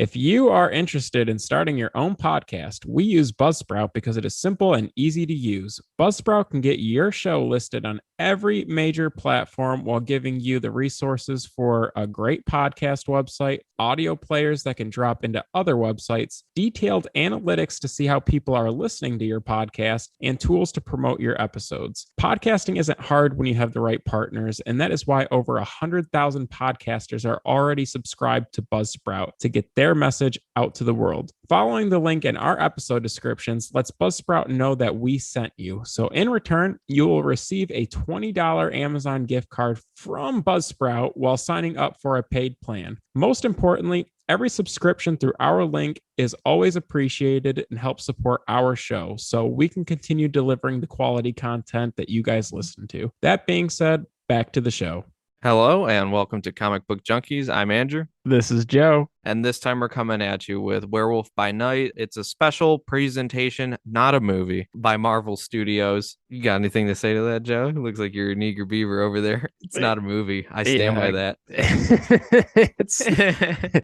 If you are interested in starting your own podcast, we use Buzzsprout because it is simple and easy to use. Buzzsprout can get your show listed on every major platform while giving you the resources for a great podcast website, audio players that can drop into other websites, detailed analytics to see how people are listening to your podcast, and tools to promote your episodes. Podcasting isn't hard when you have the right partners, and that is why over 100,000 podcasters are already subscribed to Buzzsprout to get their message out to the world. Following the link in our episode descriptions lets Buzzsprout know that we sent you. So in return, you will receive a $20 Amazon gift card from Buzzsprout while signing up for a paid plan. Most importantly, every subscription through our link is always appreciated and helps support our show so we can continue delivering the quality content that you guys listen to. That being said, back to the show. Hello and welcome to Comic Book Junkies. I'm Andrew. This is Joe. And this time we're coming at you with Werewolf by Night. It's a special presentation, not a movie, by Marvel Studios. You got anything to say to that, Joe? It looks like you're an eager beaver over there. It's not a movie. I stand by that.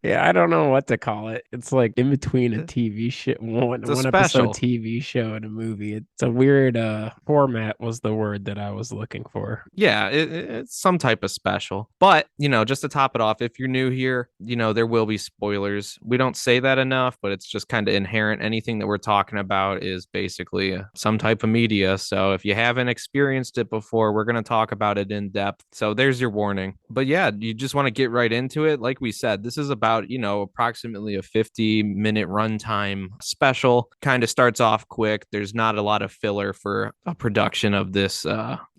Yeah, I don't know what to call it. It's like in between a TV show, one episode TV show and a movie. It's a weird format was the word that I was looking for. Yeah, it's some type of special. But, just to top it off, if you're new here, there will be spoilers. We don't say that enough, but it's just kind of inherent. Anything that we're talking about is basically some type of media. So if you haven't experienced it before, we're going to talk about it in depth. So there's your warning. But yeah, you just want to get right into it. Like we said, this is about, approximately a 50-minute runtime special. Kind of starts off quick. There's not a lot of filler for a production of this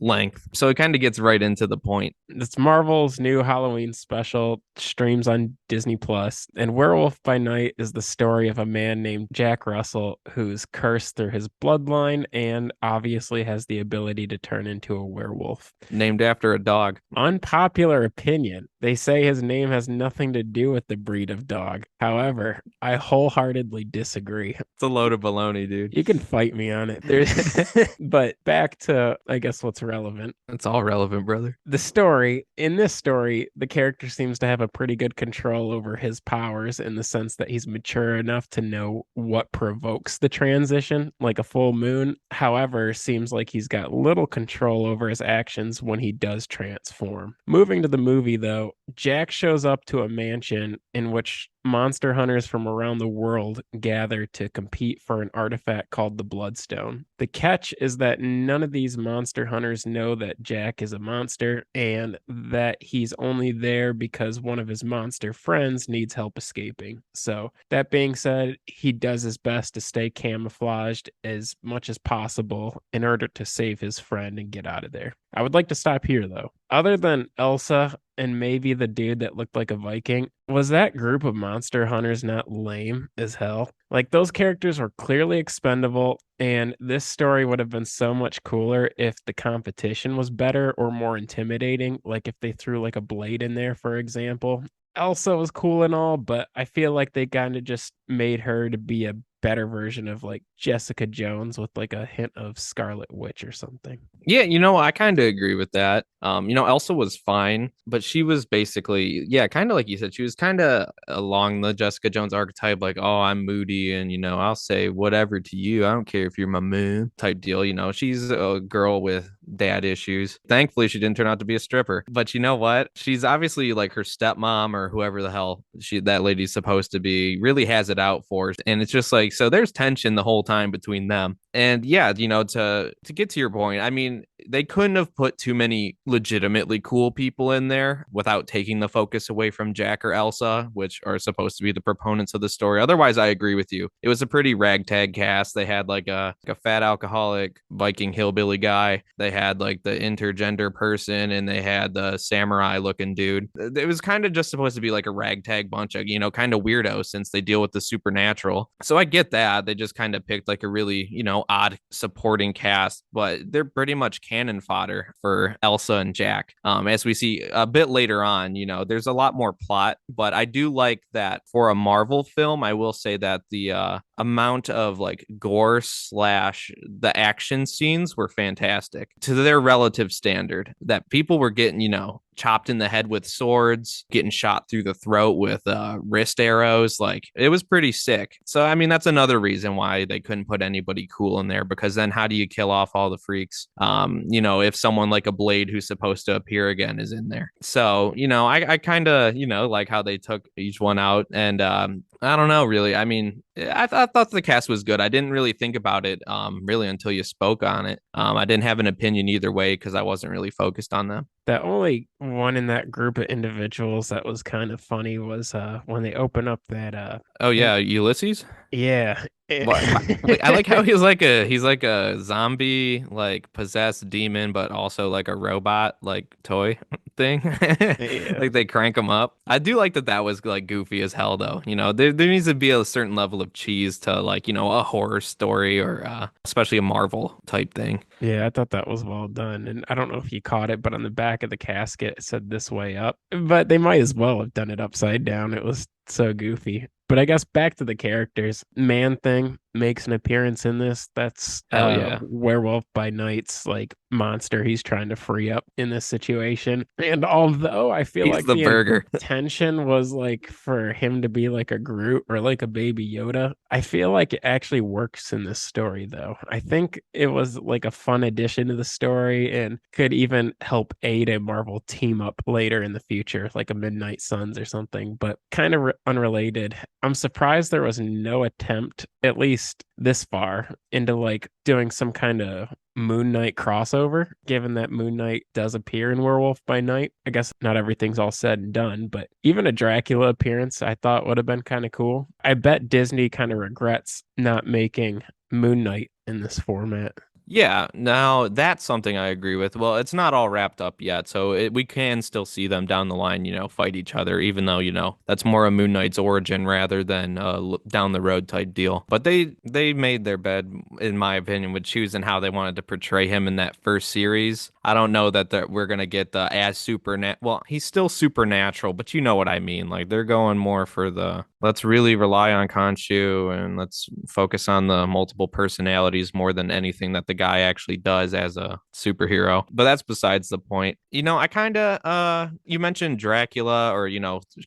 length. So it kind of gets right into the point. It's Marvel's new Halloween special, streams on Disney Plus, and Werewolf by Night is the story of a man named Jack Russell who's cursed through his bloodline and obviously has the ability to turn into a werewolf. Named after a dog. Unpopular opinion. They say his name has nothing to do with the breed of dog. However, I wholeheartedly disagree. It's a load of baloney, dude. You can fight me on it. But back to, I guess, what's relevant. It's all relevant, brother. In this story, the character seems to have a pretty good control over his powers in the sense that he's mature enough to know what provokes the transition, like a full moon. However, seems like he's got little control over his actions when he does transform. Moving to the movie, though, Jack shows up to a mansion in which monster hunters from around the world gather to compete for an artifact called the Bloodstone. The catch is that none of these monster hunters know that Jack is a monster and that he's only there because one of his monster friends needs help escaping. So that being said, he does his best to stay camouflaged as much as possible in order to save his friend and get out of there. I would like to stop here, though. Other than Elsa and maybe the dude that looked like a Viking, was that group of monster hunters not lame as hell? Like, those characters were clearly expendable, and this story would have been so much cooler if the competition was better or more intimidating, like if they threw like a blade in there, for example. Elsa was cool and all, but I feel like they kind of just made her to be a better version of like Jessica Jones with like a hint of Scarlet Witch or something. Yeah, I kind of agree with that. Elsa was fine, but she was basically, kind of like you said, she was kind of along the Jessica Jones archetype, like, oh, I'm moody and, I'll say whatever to you. I don't care if you're my moon type deal. She's a girl with dad issues. Thankfully, she didn't turn out to be a stripper. But you know what? She's obviously like her stepmom or whoever the hell that lady's supposed to be, really has it out for her. And it's just like, so there's tension the whole time between them. And yeah, to get to your point, I mean, they couldn't have put too many legitimately cool people in there without taking the focus away from Jack or Elsa, which are supposed to be the proponents of the story. Otherwise, I agree with you. It was a pretty ragtag cast. They had like a fat alcoholic Viking hillbilly guy. They had like the intergender person, and they had the samurai looking dude. It was kind of just supposed to be like a ragtag bunch of, kind of weirdos since they deal with the supernatural. So I get that. They just kind of picked like a really, odd supporting cast, but they're pretty much cannon fodder for Elsa and Jack. As we see a bit later on, there's a lot more plot, but I do like that for a Marvel film. I will say that the amount of like gore / the action scenes were fantastic to their relative standard, that people were getting, chopped in the head with swords, getting shot through the throat with wrist arrows. Like it was pretty sick. So I mean, that's another reason why they couldn't put anybody cool in there, because then how do you kill off all the freaks? If someone like a Blade who's supposed to appear again is in there. So I kind of like how they took each one out, and I don't know, really. I mean, I thought the cast was good. I didn't really think about it really until you spoke on it. I didn't have an opinion either way because I wasn't really focused on them. The only one in that group of individuals that was kind of funny was when they open up that Oh thing. yeah, Ulysses. Yeah. Wait, I like how he's like a zombie, like possessed demon, but also like a robot, like toy thing. Yeah. Like they crank him up. I do like that was like goofy as hell though. There needs to be a certain level of cheese to like, a horror story or especially a Marvel type thing. Yeah, I thought that was well done. And I don't know if you caught it, but on the back of the casket it said this way up. But they might as well have done it upside down. It was so goofy. But I guess back to the characters. Man Thing makes an appearance in this. That's Hell yeah. Werewolf by Night's like monster he's trying to free up in this situation. And although I feel He's like the the burger. intention was like for him to be like a Groot or like a baby Yoda, I feel like it actually works in this story though. I think it was like a fun addition to the story and could even help aid a Marvel team up later in the future, like a Midnight Suns or something, but kind of unrelated. I'm surprised there was no attempt, at least this far, into like doing some kind of Moon Knight crossover, given that Moon Knight does appear in Werewolf by Night. I guess not everything's all said and done, but even a Dracula appearance I thought would have been kind of cool. I bet Disney kind of regrets not making Moon Knight in this format. Yeah, now that's something I agree with. Well, it's not all wrapped up yet, so we can still see them down the line, fight each other, even though, that's more a Moon Knight's origin rather than down the road type deal. But they made their bed, in my opinion, with choosing how they wanted to portray him in that first series. I don't know that we're gonna get the as well, he's still supernatural, but you know what I mean. Like they're going more for the let's really rely on Khonshu and let's focus on the multiple personalities more than anything that the guy actually does as a superhero. But that's besides the point. I kind of you mentioned Dracula or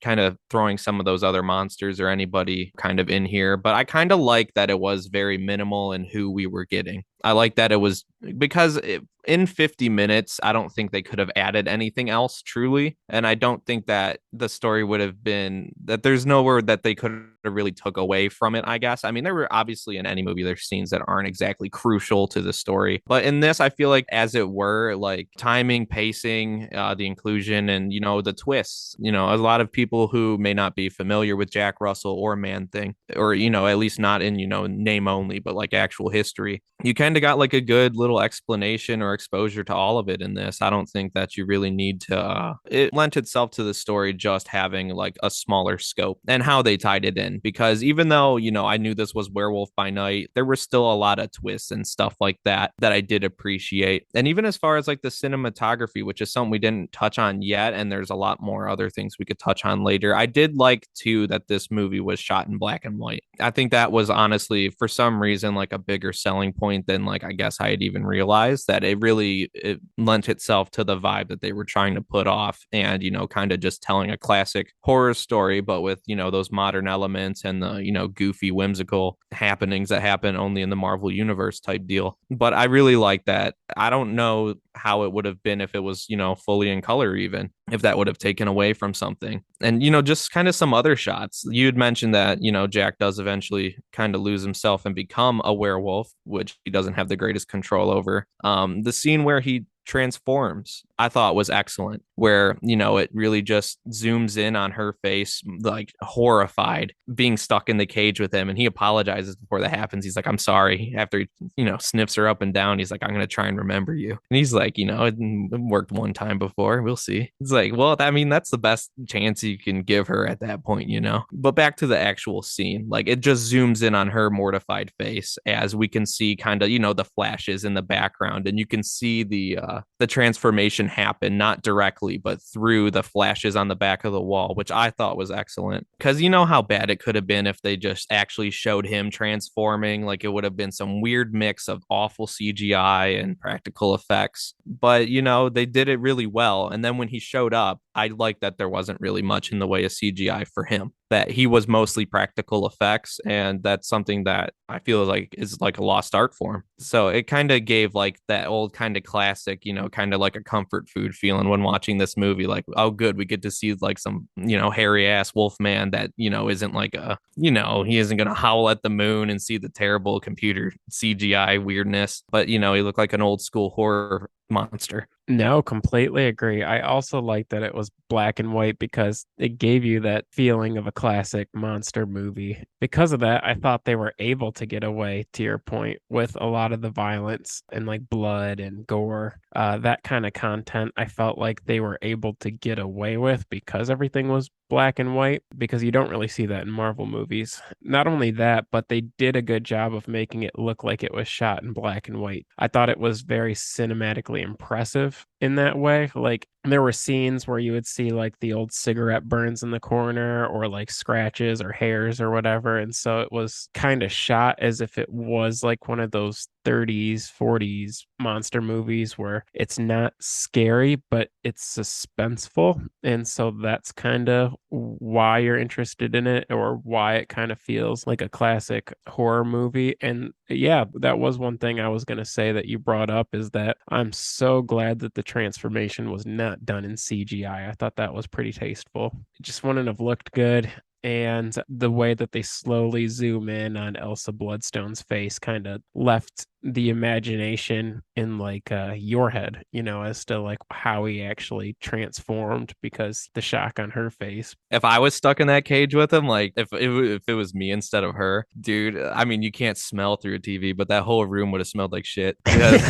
kind of throwing some of those other monsters or anybody kind of in here, but I kind of like that it was very minimal in who we were getting. I like that it was because in 50 minutes, I don't think they could have added anything else truly. And I don't think that the story would have been that there's nowhere that they could have really took away from it, I guess. I mean, there were obviously in any movie, there's scenes that aren't exactly crucial to the story. But in this, I feel like, as it were, like timing, pacing, the inclusion, and, the twists, a lot of people who may not be familiar with Jack Russell or Man Thing, or, at least not in, name only, but like actual history, you kind of got like a good little explanation or exposure to all of it in this. I don't think that you really need to it lent itself to the story just having like a smaller scope and how they tied it in, because even though I knew this was Werewolf by Night, there were still a lot of twists and stuff like that I did appreciate. And even as far as like the cinematography, which is something we didn't touch on yet, and there's a lot more other things we could touch on later, I did like too that this movie was shot in black and white. I think that was honestly for some reason like a bigger selling point than like I guess I had even realized, that it lent itself to the vibe that they were trying to put off, and kind of just telling a classic horror story but with those modern elements and the goofy whimsical happenings that happen only in the Marvel universe type deal. But I really like that. I don't know how it would have been if it was fully in color, even if that would have taken away from something. And just kind of some other shots. You had mentioned that Jack does eventually kind of lose himself and become a werewolf, which he doesn't have the greatest control over. The scene where he transforms, I thought was excellent, where it really just zooms in on her face, like horrified, being stuck in the cage with him, and he apologizes before that happens. He's like, I'm sorry. After he sniffs her up and down, he's like, I'm gonna try and remember you. And he's like, it worked one time before, we'll see. It's like, well, I mean, that's the best chance you can give her at that point. But back to the actual scene, like it just zooms in on her mortified face as we can see kind of the flashes in the background, and you can see the the transformation happen, not directly, but through the flashes on the back of the wall, which I thought was excellent. Because you know how bad it could have been if they just actually showed him transforming. Like it would have been some weird mix of awful CGI and practical effects. But, you know, they did it really well. And then when he showed up, I liked that there wasn't really much in the way of CGI for him, that he was mostly practical effects. And that's something that I feel like is like a lost art form. So it kind of gave like that old kind of classic, you know, kind of like a comfort food feeling when watching this movie. Like, oh, good, we get to see like some, you know, hairy ass wolf man that, you know, isn't like a, you know, he isn't going to howl at the moon and see the terrible computer CGI weirdness, but, you know, he looked like an old school horror monster. No, completely agree. I also like that it was black and white because it gave you that feeling of a classic monster movie. Because of that, I thought they were able to get away, to your point, with a lot of the violence and like blood and gore. That kind of content, I felt like they were able to get away with because everything was black and white, because you don't really see that in Marvel movies. Not only that, but they did a good job of making it look like it was shot in black and white. I thought it was very cinematically impressive in that way. Like there were scenes where you would see like the old cigarette burns in the corner or like scratches or hairs or whatever. And so it was kind of shot as if it was like one of those 30s, 40s monster movies where it's not scary, but it's suspenseful. And so that's kind of why you're interested in it, or why it kind of feels like a classic horror movie. And yeah, that was one thing I was going to say that you brought up, is that I'm so glad that the transformation was not done in CGI. I thought that was pretty tasteful. It just wouldn't have looked good. And the way that they slowly zoom in on Elsa Bloodstone's face kind of left the imagination in like your head, you know, as to like how he actually transformed, because the shock on her face. If I was stuck in that cage with him, like if it was me instead of her, dude, I mean, you can't smell through a TV, but that whole room would have smelled like shit. Because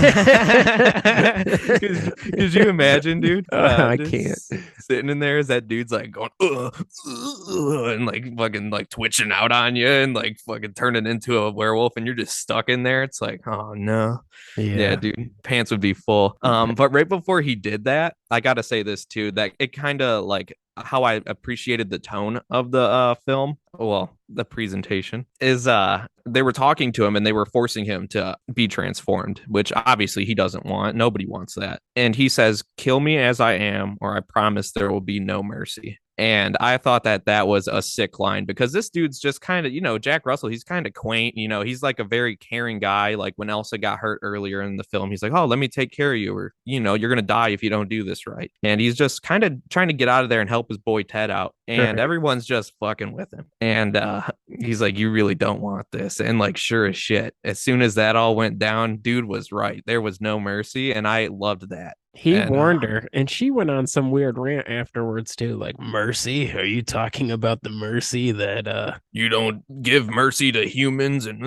could you imagine, dude? I can't. Just sitting in there as that dude's like going, and like fucking like twitching out on you and like fucking turning into a werewolf, and you're just stuck in there. It's like, oh no. Yeah, Yeah. dude, pants would be full. But right before he did that, I gotta say this too, that it kind of like how I appreciated the tone of the film, well, the presentation, is they were talking to him and they were forcing him to be transformed, which obviously he doesn't want. Nobody wants that. And he says, "Kill me as I am, or I promise there will be no mercy." And I thought that that was a sick line, because this dude's just kind of, you know, Jack Russell, he's kind of quaint, you know, he's like a very caring guy. Like when Elsa got hurt earlier in the film, he's like, "Oh, let me take care of you," or, you know, "You're going to die if you don't do this right." And he's just kind of trying to get out of there and help his boy Ted out. And Sure. everyone's just fucking with him. And he's like, "You really don't want this." And like, sure as shit, as soon as that all went down, dude was right. There was no mercy. And I loved that. He And warned her, and she went on some weird rant afterwards too, like, "Mercy? Are you talking about the mercy that you don't give mercy to humans, and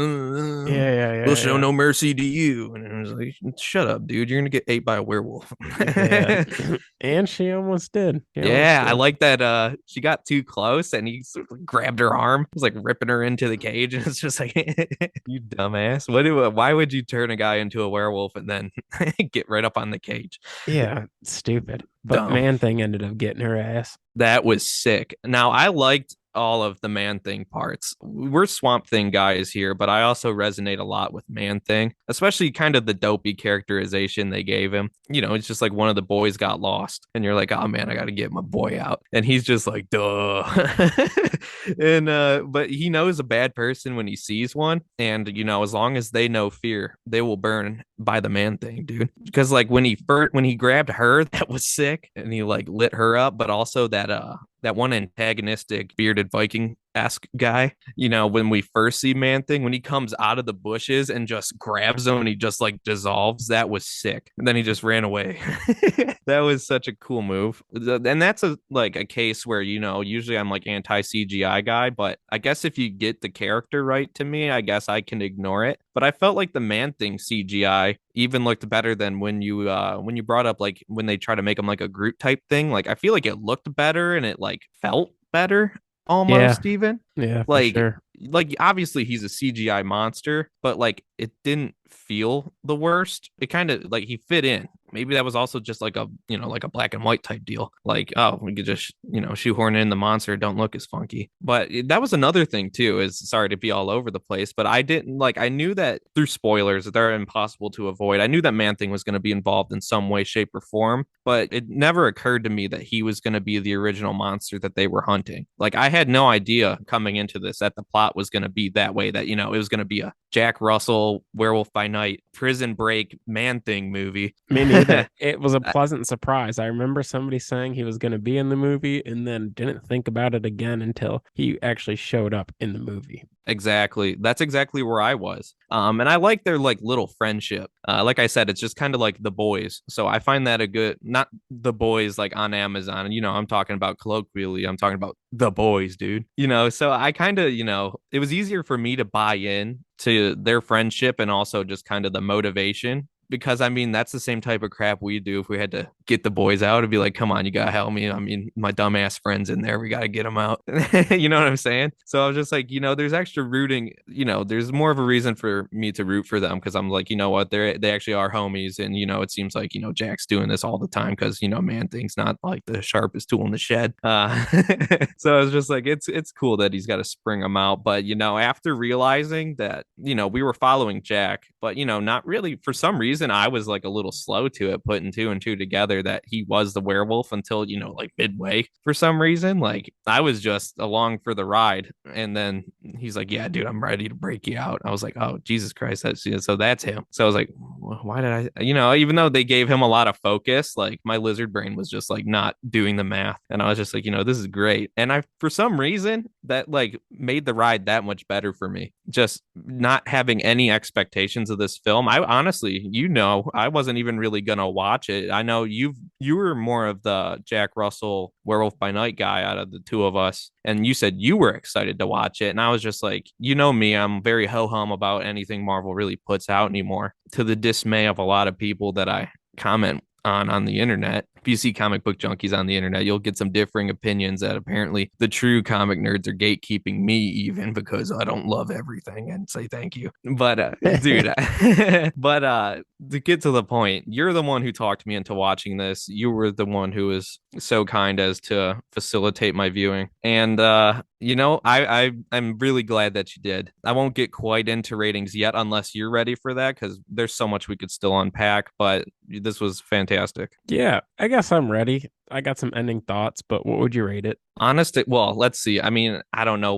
yeah, yeah, we'll yeah, show yeah. no mercy to you." And I was like, "Shut up, dude. You're gonna get ate by a werewolf." Yeah." And she almost did. She almost Yeah, I did. like that she got too close and he sort of grabbed her arm. It was like ripping her into the cage, and it's just like, you dumbass. Why would you turn a guy into a werewolf and then get right up on the cage? Yeah, stupid. But Dumb. Man Thing ended up getting her ass. That was sick. Now, I liked all of the Man Thing parts. We're Swamp Thing guys here, but I also resonate a lot with Man Thing, especially kind of the dopey characterization they gave him. You know, it's just like one of the boys got lost, and you're like, "Oh man, I got to get my boy out." And he's just like, "Duh." And but he knows a bad person when he sees one, and you know, as long as they know fear, they will burn by the Man Thing, dude. Because like when he grabbed her, that was sick, and he like lit her up, but also that one antagonistic bearded Viking-esque guy, you know, when we first see Man Thing, when he comes out of the bushes and just grabs him and he just like dissolves, that was sick. And then he just ran away. That was such a cool move. And that's a case where, you know, usually I'm like anti CGI guy, but I guess if you get the character right, to me, I guess I can ignore it. But I felt like the Man Thing CGI even looked better than when you brought up like when they try to make him like a Groot type thing. Like I feel like it looked better and it like felt better Yeah, almost even. yeah, for Like sure. obviously he's a CGI monster, but like it didn't feel the worst. It kind of like he fit in. maybe that was also just like a, like a black and white type deal. Like, oh, we could just, shoehorn in the monster, don't look as funky. But that was another thing too, is sorry to be all over the place, but I didn't like, I knew that through spoilers that they're impossible to avoid. I knew that Man Thing was going to be involved in some way, shape, or form, but it never occurred to me that he was going to be the original monster that they were hunting. Like, I had no idea coming into this that the plot was going to be that way, that, it was going to be a Jack Russell, Werewolf by Night, Prison Break, Man Thing movie. Me neither. It was a pleasant surprise. I remember somebody saying he was going to be in the movie and then didn't think about it again until he actually showed up in the movie. Exactly. That's exactly where I was. And I like their like little friendship. Like I said, it's just kind of like The Boys. So I find that a good, not The Boys like on Amazon. I'm talking about colloquially, I'm talking about The Boys, dude. So I kind of, it was easier for me to buy in to their friendship and also just kind of the motivation, because I mean that's the same type of crap we do if we had to get the boys out and be like, come on, you gotta help me. I mean, my dumbass friends in there, we gotta get them out. You know what I'm saying? So I was just like, there's extra rooting. There's more of a reason for me to root for them, because I'm like, you know what, they actually are homies, and it seems like Jack's doing this all the time because Man Thing's not like the sharpest tool in the shed. So I was just like, it's cool that he's got to spring them out, but after realizing that we were following Jack, but not really for some reason. I was like a little slow to it, putting two and two together that he was the werewolf until, like midway for some reason. Like I was just along for the ride. And then he's like, yeah, dude, I'm ready to break you out. I was like, oh, Jesus Christ. So that's him. So I was like, why did I, even though they gave him a lot of focus, like my lizard brain was just like not doing the math. And I was just like, this is great. And for some reason, that like made the ride that much better for me. Just not having any expectations of this film. I honestly, I wasn't even really gonna watch it. I know you were more of the Jack Russell Werewolf by Night guy out of the two of us, and you said you were excited to watch it, and I was just like, me, I'm very ho hum about anything Marvel really puts out anymore, to the dismay of a lot of people that I comment on the internet. If you see comic book junkies on the internet, you'll get some differing opinions that apparently the true comic nerds are gatekeeping me, even because I don't love everything and say thank you. But dude, but to get to the point, you're the one who talked me into watching this. You were the one who was so kind as to facilitate my viewing. And I'm really glad that you did. I won't get quite into ratings yet unless you're ready for that, because there's so much we could still unpack, but this was fantastic. Yeah, I guess I'm ready. I got some ending thoughts, but what would you rate it? Well, let's see. I mean, I don't know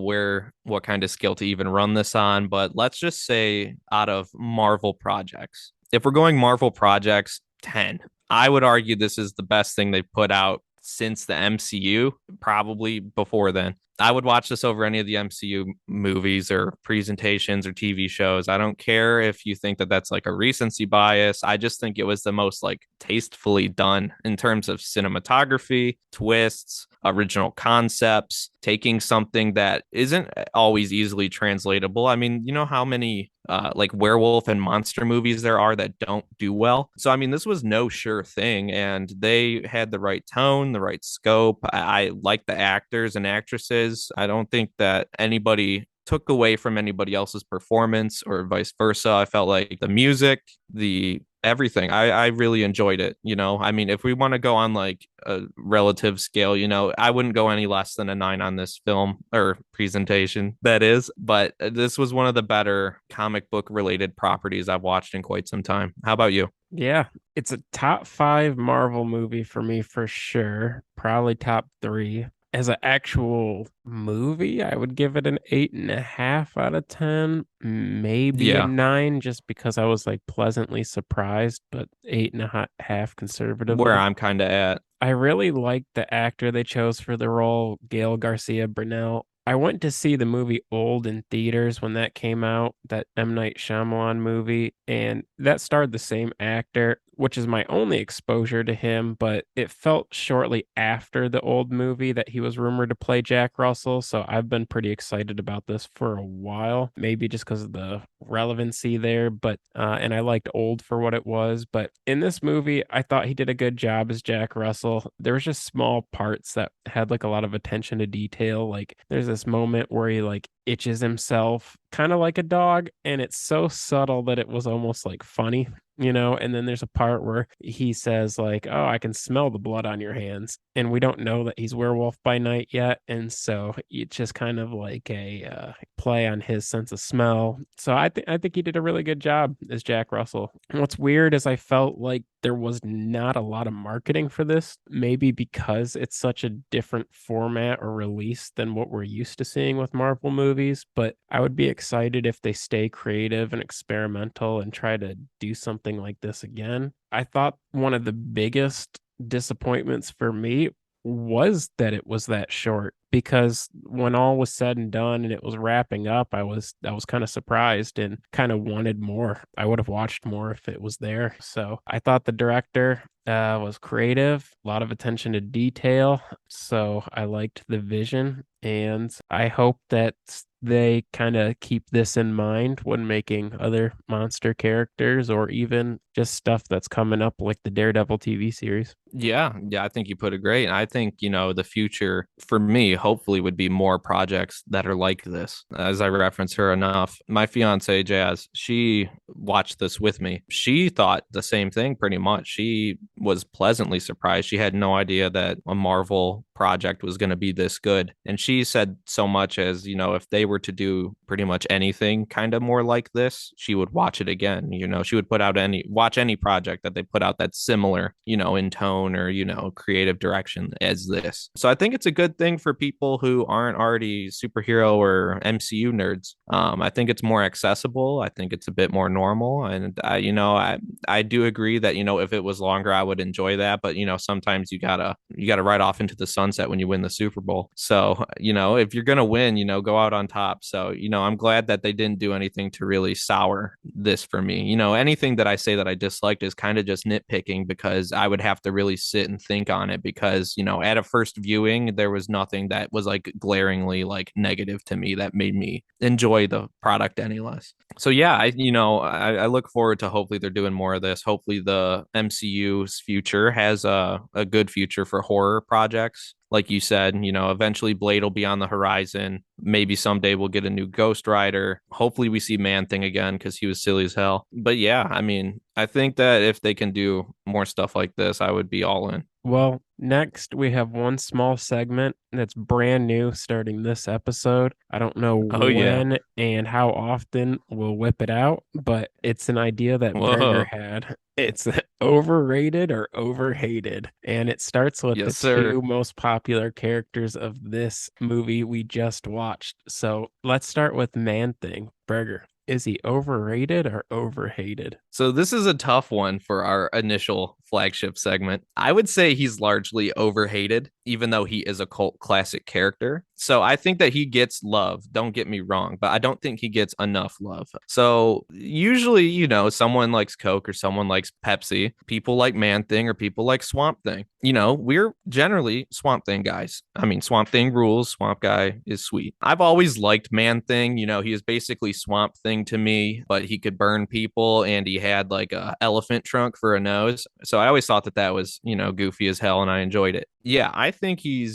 what kind of scale to even run this on, but let's just say out of Marvel projects, if we're going Marvel projects, 10. I would argue this is the best thing they've put out since the MCU, probably before then. I would watch this over any of the MCU movies or presentations or TV shows. I don't care if you think that that's like a recency bias. I just think it was the most like tastefully done in terms of cinematography, twists, original concepts, taking something that isn't always easily translatable. I mean, you know how many like werewolf and monster movies there are that don't do well. So I mean, this was no sure thing, and they had the right tone, the right scope. I like the actors and actresses. I don't think that anybody took away from anybody else's performance or vice versa. I felt like the music, the everything, I really enjoyed it. I mean, if we want to go on like a relative scale, I wouldn't go any less than a 9 on this film or presentation, that is. But this was one of the better comic book related properties I've watched in quite some time. How about you? Yeah, it's a top 5 Marvel movie for me for sure. Probably top 3. As an actual movie, I would give it an 8.5 out of 10, maybe a Yeah, 9, just because I was like pleasantly surprised, but 8.5 where conservatively. I'm kind of at. I really liked the actor they chose for the role, Gail Garcia Bernal. I went to see the movie Old in theaters when that came out, that M. Night Shyamalan movie, and that starred the same actor, which is my only exposure to him, but it felt shortly after the old movie that he was rumored to play Jack Russell, so I've been pretty excited about this for a while, maybe just because of the relevancy there, but and I liked Old for what it was, but in this movie, I thought he did a good job as Jack Russell. There was just small parts that had like a lot of attention to detail, like there's this moment where he like itches himself kind of like a dog, and it's so subtle that it was almost like funny. And then there's a part where he says like, "Oh, I can smell the blood on your hands," and we don't know that he's werewolf by night yet, and so it's just kind of like a play on his sense of smell. So I think he did a really good job as Jack Russell. And what's weird is I felt like there was not a lot of marketing for this, maybe because it's such a different format or release than what we're used to seeing with Marvel movies. But I would be excited if they stay creative and experimental and try to do something like this again. I thought one of the biggest disappointments for me was that it was that short, because when all was said and done and it was wrapping up, I was kind of surprised and kind of wanted more. I would have watched more if it was there. So I thought the director was creative, a lot of attention to detail. So I liked the vision, and I hope that they kind of keep this in mind when making other monster characters or even just stuff that's coming up like the Daredevil TV series. Yeah, I think you put it great. I think, the future for me, hopefully, would be more projects that are like this. As I reference her enough, my fiance, Jazz, she watched this with me. She thought the same thing pretty much. She was pleasantly surprised. She had no idea that a Marvel project was going to be this good. And she said so much as, if they were to do pretty much anything kind of more like this, she would watch it again. She would watch any project that they put out that's similar, in tone or, creative direction as this. So I think it's a good thing for people who aren't already superhero or MCU nerds. I think it's more accessible. I think it's a bit more normal. And, I do agree that, if it was longer, I would enjoy that. But, sometimes you gotta ride off into the sunset when you win the Super Bowl. So, if you're gonna win, go out on top. So, I'm glad that they didn't do anything to really sour this for me. Anything that I say that I disliked is kind of just nitpicking, because I would have to really sit and think on it, because, at a first viewing, there was nothing that was like glaringly like negative to me that made me enjoy the product any less. So yeah, I look forward to, hopefully they're doing more of this. Hopefully the MCU's future has a good future for horror projects. Like you said, eventually Blade will be on the horizon. Maybe someday we'll get a new Ghost Rider. Hopefully we see Man Thing again, because he was silly as hell. But yeah, I mean, I think that if they can do more stuff like this, I would be all in. Well, next we have one small segment that's brand new starting this episode. I don't know Oh yeah. when and how often we'll whip it out, but it's an idea that Berger Whoa. had. It's overrated or overhated, and it starts with the Yes, sir. two most popular characters of this movie we just watched. So let's start with Man Thing. Berger, is he overrated or overhated? So this is a tough one for our initial flagship segment. I would say he's largely overhated, even though he is a cult classic character. So I think that he gets love. Don't get me wrong, but I don't think he gets enough love. So usually, someone likes Coke or someone likes Pepsi. People like Man Thing or people like Swamp Thing. We're generally Swamp Thing guys. I mean, Swamp Thing rules. Swamp Guy is sweet. I've always liked Man Thing. He is basically Swamp Thing to me, but he could burn people and he had like a elephant trunk for a nose. So I always thought that was, goofy as hell, and I enjoyed it. Yeah, I think he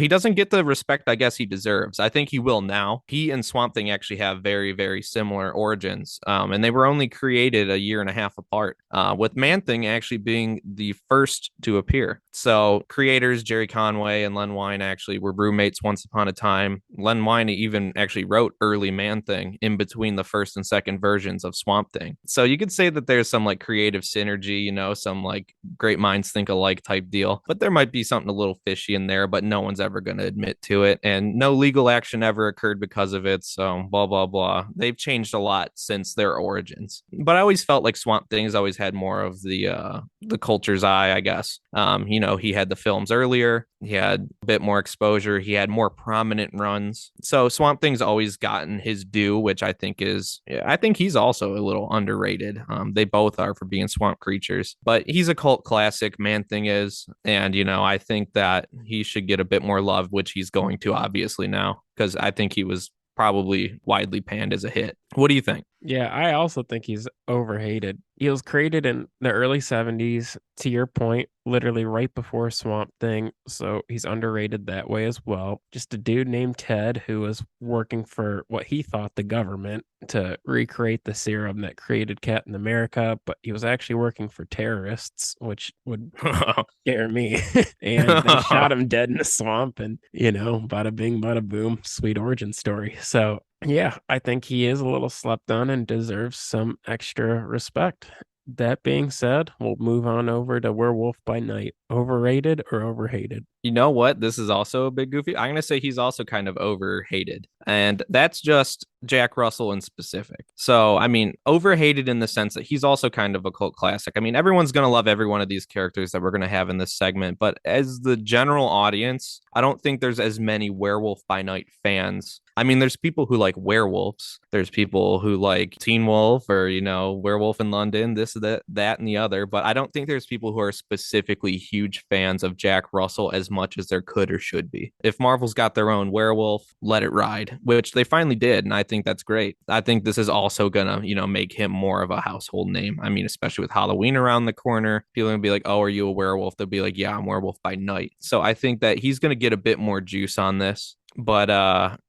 doesn't get the respect I guess he deserves. I think he will now. He and Swamp Thing actually have very, very similar origins, and they were only created a year and a half apart, with Man Thing actually being the first to appear. So creators Jerry Conway and Len Wein actually were roommates once upon a time. Len Wein even actually wrote early Man Thing in between the first and second versions of Swamp Thing. So you could say that there's some like creative synergy, some like great minds think alike type deal, but there might be something a little fishy in there, but no one's ever going to admit to it. And no legal action ever occurred because of it. So blah, blah, blah. They've changed a lot since their origins. But I always felt like Swamp Thing's always had more of the culture's eye, I guess. He had the films earlier. He had a bit more exposure. He had more prominent runs. So Swamp Thing's always gotten his due, which I think he's also a little underrated. They both are for being swamp creatures, but he's a cult classic. Man Thing is, and I think that he should get a bit more love, which he's going to obviously now, because I think he was probably widely panned as a hit. What do you think? Yeah, I also think he's overhated. He was created in the early 70s, to your point, literally right before Swamp Thing. So he's underrated that way as well. Just a dude named Ted who was working for what he thought the government to recreate the serum that created Captain America, but he was actually working for terrorists, which would scare me. And they shot him dead in the swamp, and, bada bing, bada boom, sweet origin story. So yeah, I think he is a little slept on and deserves some extra respect. That being said, we'll move on over to Werewolf by Night. Overrated or overhated? You know what? This is also a big goofy. I'm going to say he's also kind of overhated. And that's just Jack Russell in specific. So, I mean, overhated in the sense that he's also kind of a cult classic. I mean, everyone's going to love every one of these characters that we're going to have in this segment. But as the general audience, I don't think there's as many Werewolf by Night fans. I mean, there's people who like werewolves. There's people who like Teen Wolf or, Werewolf in London, this, that, and the other. But I don't think there's people who are specifically huge fans of Jack Russell as much as there could or should be. If Marvel's got their own Werewolf, let it ride, which they finally did. And I think that's great. I think this is also going to, make him more of a household name. I mean, especially with Halloween around the corner, people are going to be like, oh, are you a werewolf? They'll be like, yeah, I'm Werewolf by Night. So I think that he's going to get a bit more juice on this. But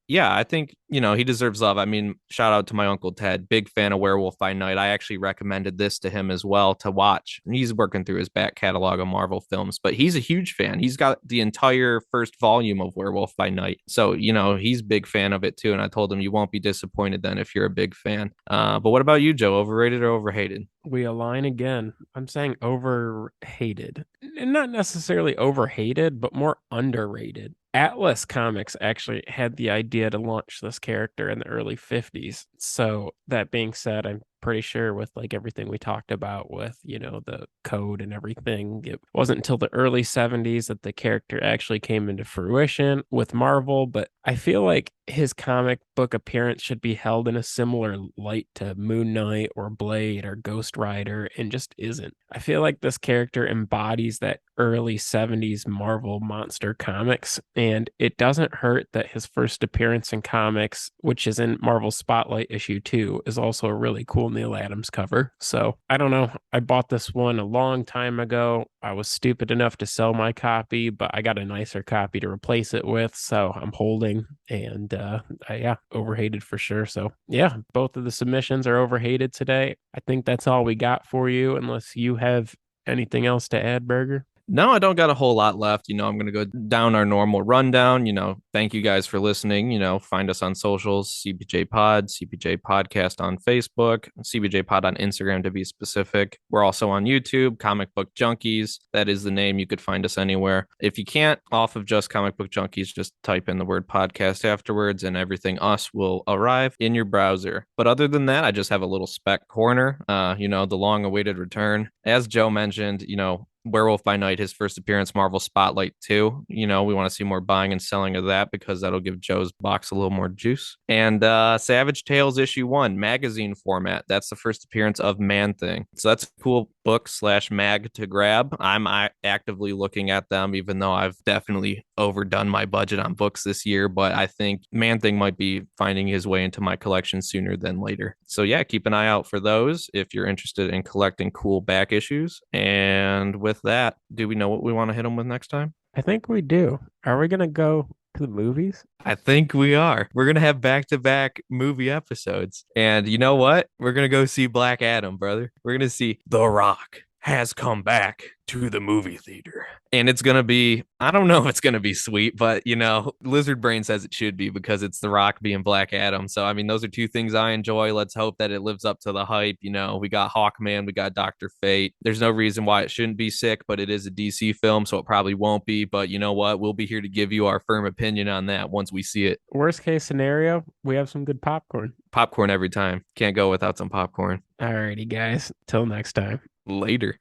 yeah, I think, he deserves love. I mean, shout out to my Uncle Ted, big fan of Werewolf by Night. I actually recommended this to him as well to watch. He's working through his back catalog of Marvel films, but he's a huge fan. He's got the entire first volume of Werewolf by Night. So, he's a big fan of it too. And I told him you won't be disappointed then if you're a big fan. But what about you, Joe? Overrated or overhated? We align again. I'm saying overhated. And not necessarily overhated, but more underrated. Atlas Comics actually had the idea to launch this character in the early 50s. So, that being said, I'm pretty sure with like everything we talked about with, the code and everything, it wasn't until the early 70s that the character actually came into fruition with Marvel. But I feel like his comic book appearance should be held in a similar light to Moon Knight or Blade or Ghost Rider, and just isn't. I feel like this character embodies that early 70s Marvel monster comics, and it doesn't hurt that his first appearance in comics, which is in Marvel Spotlight issue 2, is also a really cool Neil Adams cover. So I don't know. I bought this one a long time ago. I was stupid enough to sell my copy, but I got a nicer copy to replace it with. So I'm holding, and yeah, overhated for sure. So yeah, both of the submissions are overhated today. I think that's all we got for you, unless you have anything else to add, Burger. No, I don't got a whole lot left. I'm going to go down our normal rundown. Thank you guys for listening. Find us on socials, CBJ Pod, CBJ Podcast on Facebook, CBJ Pod on Instagram to be specific. We're also on YouTube, Comic Book Junkies. That is the name. You could find us anywhere. If you can't, off of just Comic Book Junkies, just type in the word podcast afterwards and everything us will arrive in your browser. But other than that, I just have a little spec corner, the long awaited return. As Joe mentioned, Werewolf by Night, his first appearance, Marvel Spotlight 2. We want to see more buying and selling of that because that'll give Joe's box a little more juice. And Savage Tales issue 1, magazine format. That's the first appearance of Man Thing. So that's a cool book / mag to grab. I'm actively looking at them, even though I've definitely overdone my budget on books this year. But I think Man Thing might be finding his way into my collection sooner than later. So yeah, keep an eye out for those if you're interested in collecting cool back issues. And with that, do we know what we want to hit them with next time? I think we do. Are we going to go to the movies? I think we are. We're going to have back-to-back movie episodes. And you know what? We're going to go see Black Adam, brother. We're going to see The Rock has come back to the movie theater. And it's going to be, I don't know if it's going to be sweet, but, Lizard Brain says it should be because it's The Rock being Black Adam. So, I mean, those are two things I enjoy. Let's hope that it lives up to the hype. We got Hawkman, we got Dr. Fate. There's no reason why it shouldn't be sick, but it is a DC film, so it probably won't be. But you know what? We'll be here to give you our firm opinion on that once we see it. Worst case scenario, we have some good popcorn. Popcorn every time. Can't go without some popcorn. Alrighty, guys. Till next time. Later.